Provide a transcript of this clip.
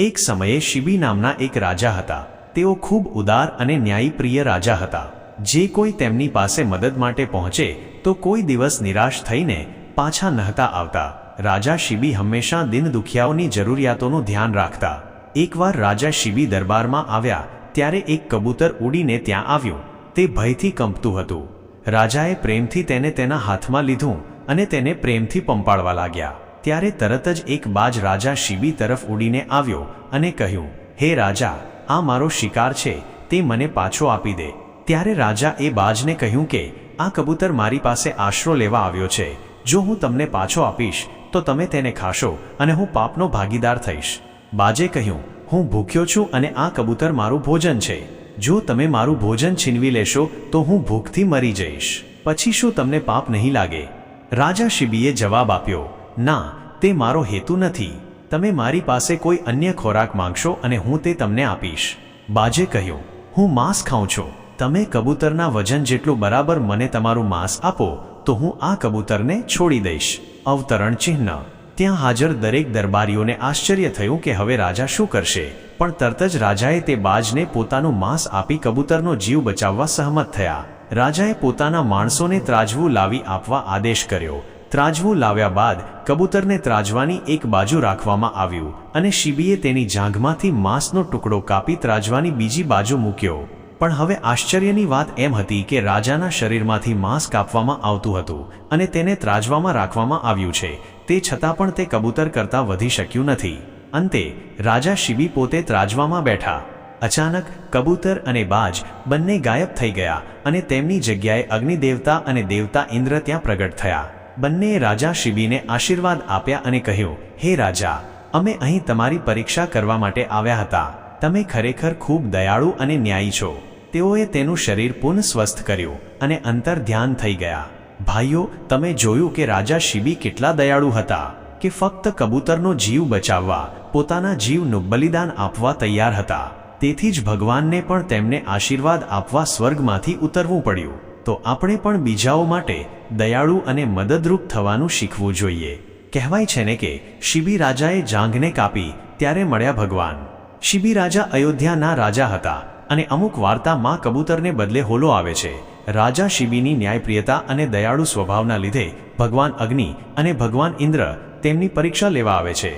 એક સમયે શિબી નામના એક રાજા હતા. તેઓ ખૂબ ઉદાર અને ન્યાયપ્રિય રાજા હતા. જે કોઈ તેમની પાસે મદદ માટે પહોંચે તો કોઈ દિવસ નિરાશ થઈને પાછા નહોતા આવતા. રાજા શિબી હંમેશા દિન દુખિયાઓની જરૂરિયાતોનું ધ્યાન રાખતા. એકવાર રાજા શિબી દરબારમાં આવ્યા ત્યારે એક કબૂતર ઉડીને ત્યાં આવ્યું. તે ભયથી કંપતું હતું. રાજાએ પ્રેમથી તેને તેના હાથમાં લીધું અને તેને પ્રેમથી પંપાળવા લાગ્યા. ત્યારે તરત જ એક બાજ રાજા શિબી તરફ ઉડીને આવ્યો અને કહ્યું, હે રાજા, આ મારો શિકાર છે, તે મને પાછો આપી દે. ત્યારે રાજા એ બાજને કહ્યું કે આ કબૂતર મારી પાસે આશરો લેવા આવ્યો છે. જો હું તમને પાછો આપીશ તો તમે તેને ખાશો અને હું પાપનો ભાગીદાર થઈશ. બાજે કહ્યું, હું ભૂખ્યો છું અને આ કબૂતર મારું ભોજન છે. જો તમે મારું ભોજન છીનવી લેશો તો હું ભૂખથી મરી જઈશ. પછી શું તમને પાપ નહીં લાગે? રાજા શિબીએ જવાબ આપ્યો, ના, તે મારો હેતુ નથી. તમે મારી પાસે કોઈ અન્ય ખોરાક માંગશો અને હું તે તમને આપીશ. બાજે કહ્યું, હું માંસ ખાઉં છું. તમે કબૂતરના વજન જેટલું બરાબર મને તમારું માંસ આપો તો હું આ કબૂતરને છોડી દઈશ. અવતરણ ચિહ્ન. ત્યાં હાજર દરેક દરબારીઓને આશ્ચર્ય થયું કે હવે રાજા શું કરશે, પણ તરત જ રાજાએ તે બાજને પોતાનું માંસ આપી કબૂતરનો જીવ બચાવવા સહમત થયા. રાજાએ પોતાના માણસોને ત્રાજવું લાવી આપવા આદેશ કર્યો. ત્રાજવું લાવ્યા બાદ કબૂતરને ત્રાજવાની એક બાજુ રાખવામાં આવ્યું અને શિબીએ તેની જાંઘમાંથી માંસનો ટુકડો કાપી ત્રાજવાની બીજી બાજુ મૂક્યો. પણ હવે આશ્ચર્યની વાત એમ હતી કે રાજાના શરીરમાંથી માંસ કાપવામાં આવતું હતું અને તેને ત્રાજવામાં રાખવામાં આવ્યું છે. તે છતાં પણ તે કબૂતર કરતાં વધી શક્યું નથી. અંતે રાજા શિબી પોતે ત્રાજવામાં બેઠા. અચાનક કબૂતર અને બાજ બંને ગાયબ થઈ ગયા અને તેમની જગ્યાએ અગ્નિદેવતા અને દેવતા ઇન્દ્ર ત્યાં પ્રગટ થયા. બંનેએ રાજા શિબીને આશીર્વાદ આપ્યા અને કહ્યું, હે રાજા, અમે અહીં તમારી પરીક્ષા કરવા માટે આવ્યા હતા. તમે ખરેખર ખૂબ દયાળુ અને ન્યાયી છો. તેઓએ તેનું શરીર પુનઃ સ્વસ્થ કર્યું અને અંતર ધ્યાન થઈ ગયા. ભાઈઓ, તમે જોયું કે રાજા શિબી કેટલા દયાળુ હતા કે ફક્ત કબૂતરનો જીવ બચાવવા પોતાના જીવનું બલિદાન આપવા તૈયાર હતા. તેથી જ ભગવાનને પણ તેમને આશીર્વાદ આપવા સ્વર્ગમાંથી ઉતરવું પડ્યું. તો આપણે પણ બીજાઓ માટે દયાળુ અને મદદરૂપ થવાનું શીખવું જોઈએ. કહેવાય છે ને કે શિબી રાજાએ જાંઘને કાપી ત્યારે મળ્યા ભગવાન. શિબી રાજા અયોધ્યાના રાજા હતા અને અમુક વાર્તામાં કબૂતરને બદલે હોલો આવે છે. રાજા શિબીની ન્યાયપ્રિયતા અને દયાળુ સ્વભાવના લીધે ભગવાન અગ્નિ અને ભગવાન ઇન્દ્ર તેમની પરીક્ષા લેવા આવે છે.